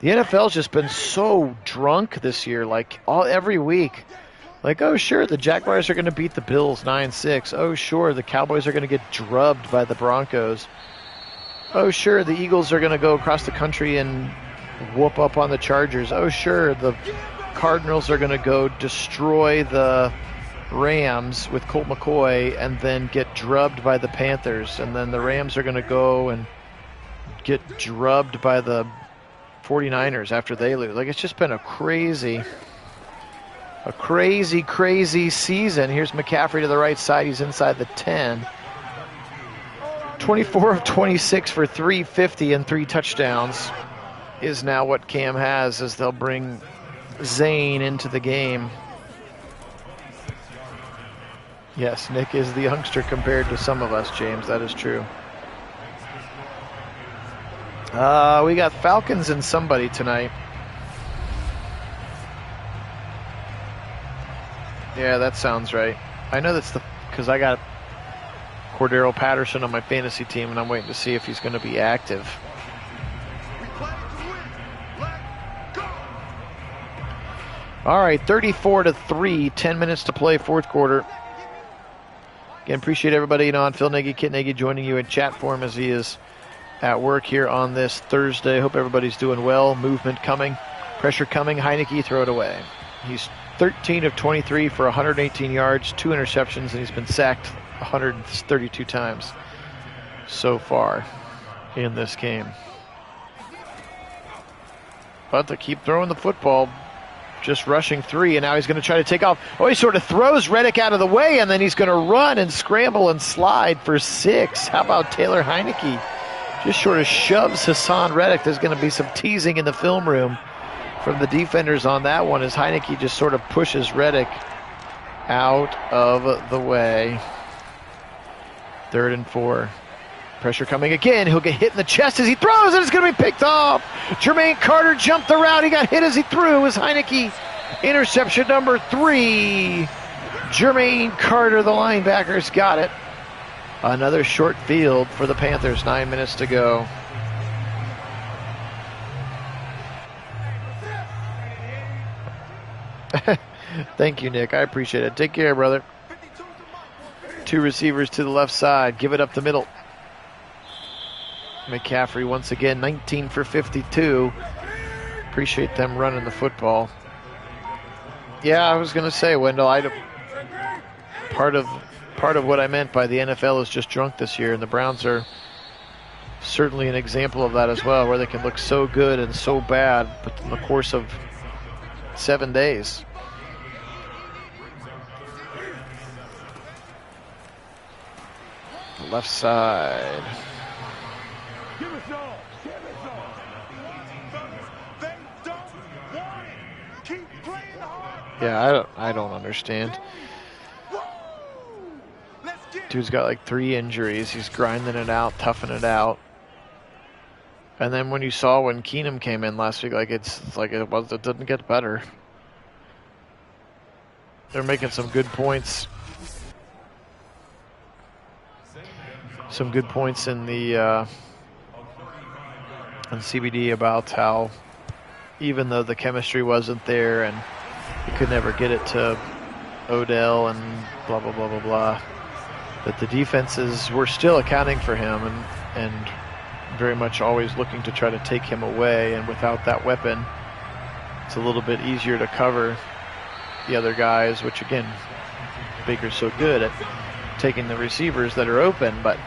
The NFL's just been so drunk this year, like every week. Like, oh, sure, the Jaguars are going to beat the Bills 9-6. Oh, sure, the Cowboys are going to get drubbed by the Broncos. Oh, sure, the Eagles are going to go across the country and whoop up on the Chargers. Oh, sure, the Cardinals are going to go destroy the Rams with Colt McCoy and then get drubbed by the Panthers. And then the Rams are going to go and get drubbed by the 49ers after they lose. Like, it's just been a crazy season. Here's McCaffrey to the right side. He's inside the 10. 24 of 26 for 350 and 3 touchdowns is now what Cam has, as they'll bring Zane into the game. Yes, Nick is the youngster compared to some of us, James. That is true. We got Falcons and somebody tonight. Yeah, that sounds right. I know that's because I got Cordero Patterson on my fantasy team, and I'm waiting to see if he's going to be active. All right, 34-3, 10 minutes to play, 4th quarter. Again, appreciate everybody on Phil Nagy, Kit Nagy joining you in chat form as he is at work here on this Thursday. Hope everybody's doing well. Movement coming, pressure coming. Heineke, throw it away. He's 13 of 23 for 118 yards, 2 interceptions, and he's been sacked 132 times so far in this game. But they keep throwing the football, just rushing 3, and now he's going to try to take off. Oh, he sort of throws Reddick out of the way, and then he's going to run and scramble and slide for 6. How about Taylor Heineke? Just sort of shoves Hassan Reddick. There's going to be some teasing in the film room from the defenders on that one, as Heineke just sort of pushes Reddick out of the way. 3rd and 4. Pressure coming again. He'll get hit in the chest as he throws, and it's going to be picked off. Jermaine Carter jumped the route. He got hit as he threw. As Heineke, interception number 3. Jermaine Carter, the linebackers, got it. Another short field for the Panthers. 9 minutes to go. Thank you, Nick. I appreciate it. Take care, brother. 2 receivers to the left side. Give it up the middle. McCaffrey once again, 19 for 52. Appreciate them running the football. Yeah, I was going to say, Wendell, part of what I meant by the NFL is just drunk this year, and the Browns are certainly an example of that as well, where they can look so good and so bad, but in the course of 7 days. Left side. Yeah, I don't understand. Dude's got like 3 injuries. He's grinding it out, toughing it out. And then when you saw when Keenum came in last week, like it didn't get better. They're making some good points. Some good points in the on CBD about how even though the chemistry wasn't there and you could never get it to Odell and blah, blah, blah, blah, blah, that the defenses were still accounting for him and very much always looking to try to take him away. And without that weapon, it's a little bit easier to cover the other guys, which again, Baker's so good at taking the receivers that are open, but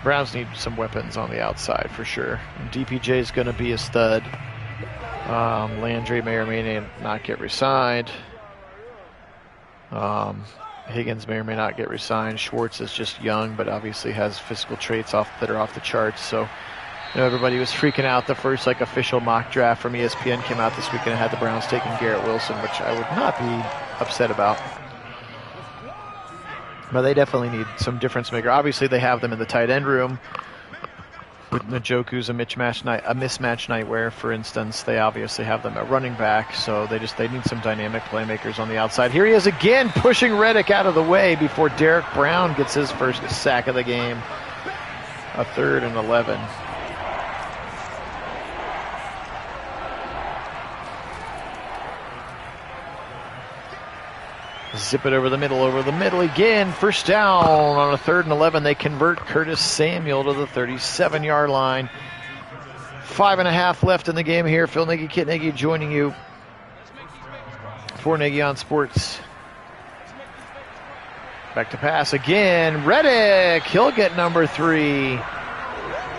Browns need some weapons on the outside for sure. And DPJ is going to be a stud. Landry may or may not get re-signed. Higgins may or may not get re-signed. Schwartz is just young, but obviously has physical traits that are off the charts. So, everybody was freaking out. The first official mock draft from ESPN came out this weekend and had the Browns taking Garrett Wilson, which I would not be upset about. But they definitely need some difference maker. Obviously, they have them in the tight end room. With Njoku's a mismatch nightmare, for instance. They obviously have them at running back, so they need some dynamic playmakers on the outside. Here he is again, pushing Reddick out of the way before Derek Brown gets his first sack of the game. A 3rd and 11. Zip it over the middle again. First down on a 3rd and 11. They convert Curtis Samuel to the 37-yard line. 5.5 left in the game here. Phil Nagy, Kit Nagy joining you for Nagy on Sports. Back to pass again. Reddick, he'll get number 3.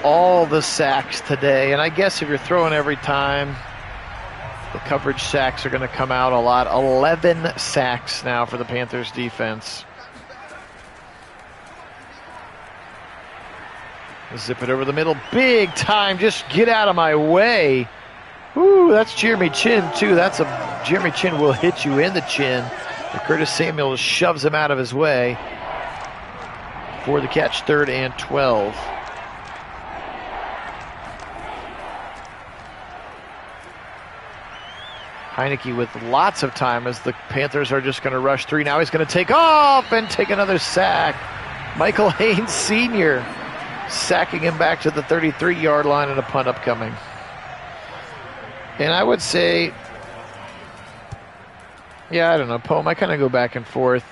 All the sacks today. And I guess if you're throwing every time, the coverage sacks are going to come out a lot. 11 sacks now for the Panthers defense. Zip it over the middle. Big time. Just get out of my way. Ooh, that's Jeremy Chin, too. Jeremy Chin will hit you in the chin. But Curtis Samuel shoves him out of his way for the catch. 3rd and 12. Heineke with lots of time as the Panthers are just going to rush 3. Now he's going to take off and take another sack. Michael Haynes Sr. sacking him back to the 33-yard line and a punt upcoming. And I would say, yeah, I don't know, Poem, I kind of go back and forth.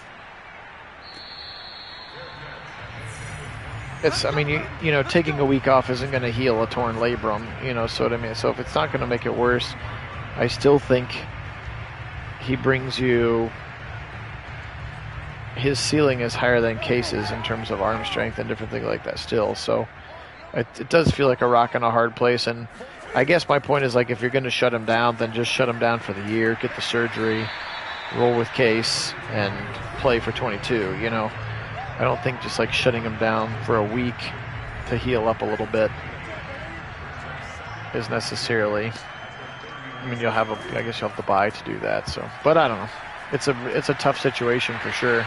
Taking a week off isn't going to heal a torn labrum, so what I mean. So if it's not going to make it worse, I still think he brings you, his ceiling is higher than Case's in terms of arm strength and different things like that still. So it does feel like a rock in a hard place. And I guess my point is, if you're going to shut him down, then just shut him down for the year, get the surgery, roll with Case, and play for 22, I don't think just shutting him down for a week to heal up a little bit is necessarily... you'll have the bye to do that. So, but I don't know. It's a tough situation for sure.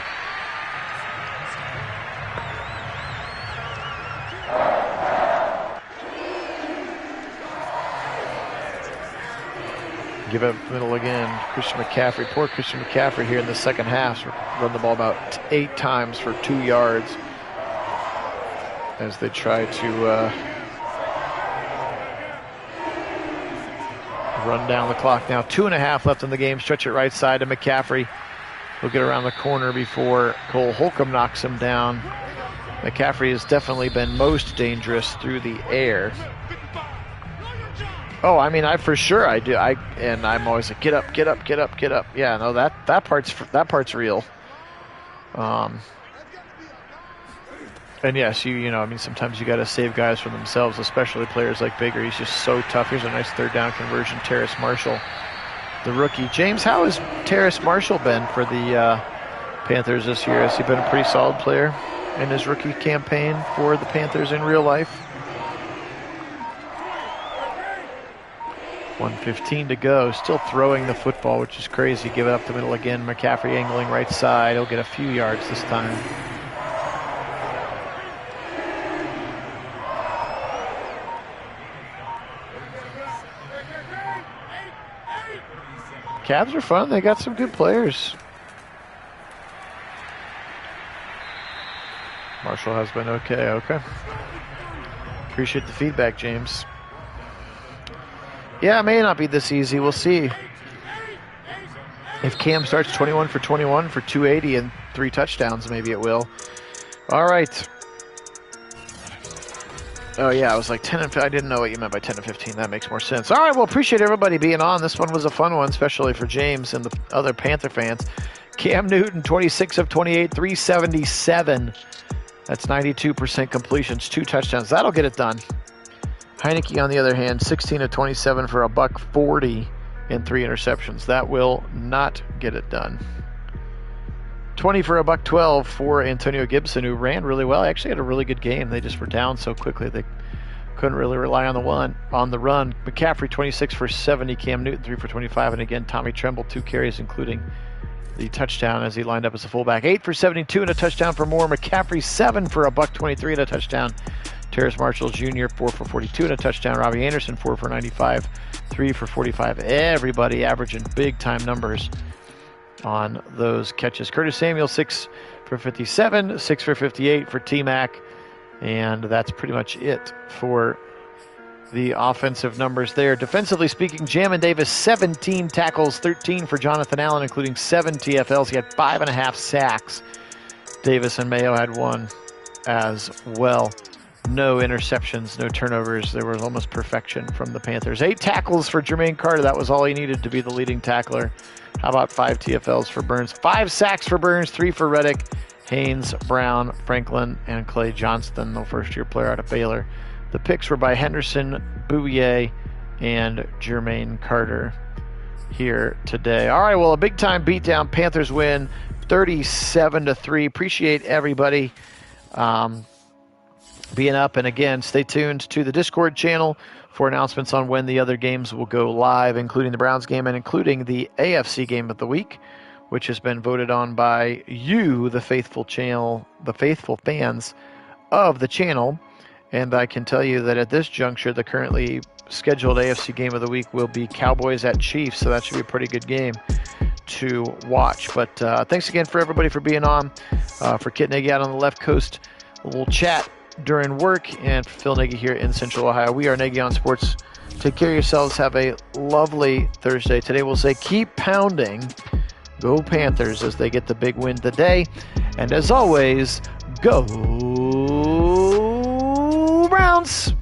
Give it middle again. Christian McCaffrey. Poor Christian McCaffrey here in the second half. Run the ball about 8 times for 2 yards as they try to run down the clock now. 2.5 left in the game. Stretch it right side to McCaffrey. He'll get around the corner before Cole Holcomb knocks him down. McCaffrey has definitely been most dangerous through the air. Oh, I for sure I do. I'm always like, get up. Yeah, no, that part's real. And yes, sometimes you got to save guys from themselves, especially players like Baker. He's just so tough. Here's a nice 3rd down conversion. Terrace Marshall, the rookie. James, how has Terrace Marshall been for the Panthers this year? Has he been a pretty solid player in his rookie campaign for the Panthers in real life? 1:15 to go. Still throwing the football, which is crazy. Give it up the middle again. McCaffrey angling right side. He'll get a few yards this time. Cavs are fun. They got some good players. Marshall has been okay. Appreciate the feedback, James. Yeah, it may not be this easy. We'll see. If Cam starts 21 for 21 for 280 and 3 touchdowns, maybe it will. All right. Oh, yeah, I was like 10 and 15. I didn't know what you meant by 10 and 15. That makes more sense. All right, well, appreciate everybody being on. This one was a fun one, especially for James and the other Panther fans. Cam Newton, 26 of 28, 377. That's 92% completions, 2 touchdowns. That'll get it done. Heineke, on the other hand, 16 of 27 for a $140 and 3 interceptions. That will not get it done. 20 for a $112 for Antonio Gibson, who ran really well. Actually had a really good game. They just were down so quickly they couldn't really rely on the run. McCaffrey, 26 for 70. Cam Newton, 3 for 25. And again, Tommy Tremble, 2 carries, including the touchdown as he lined up as a fullback. 8 for 72 and a touchdown for Moore. McCaffrey, 7 for a $123 and a touchdown. Terrace Marshall Jr., 4 for 42 and a touchdown. Robbie Anderson, 4 for 95, 3 for 45. Everybody averaging big-time numbers on those catches. Curtis Samuel, 6 for 57, 6 for 58 for T-Mac. And that's pretty much it for the offensive numbers there. Defensively speaking, Jamin Davis, 17 tackles, 13 for Jonathan Allen, including 7 TFLs. He had 5.5 sacks. Davis and Mayo had 1 as well. No interceptions, no turnovers. There was almost perfection from the Panthers. 8 tackles for Jermaine Carter. That was all he needed to be the leading tackler. How about 5 TFLs for Burns? 5 sacks for Burns, 3 for Reddick, Haynes, Brown, Franklin, and Clay Johnston, the first-year player out of Baylor. The picks were by Henderson, Bouvier, and Jermaine Carter here today. All right, well, a big-time beatdown. Panthers win 37-3. Appreciate everybody being up. And again, stay tuned to the Discord channel for announcements on when the other games will go live, including the Browns game and including the AFC game of the week, which has been voted on by you, the faithful fans of the channel. And I can tell you that at this juncture, the currently scheduled AFC game of the week will be Cowboys at Chiefs, so that should be a pretty good game to watch. But thanks again for everybody for being on. For Kit Nagy out on the left coast, we'll chat during work, and Phil Nagy here in Central Ohio. We are Nagy on Sports. Take care of yourselves. Have a lovely Thursday. Today we'll say keep pounding. Go Panthers as they get the big win today. And as always, go Browns!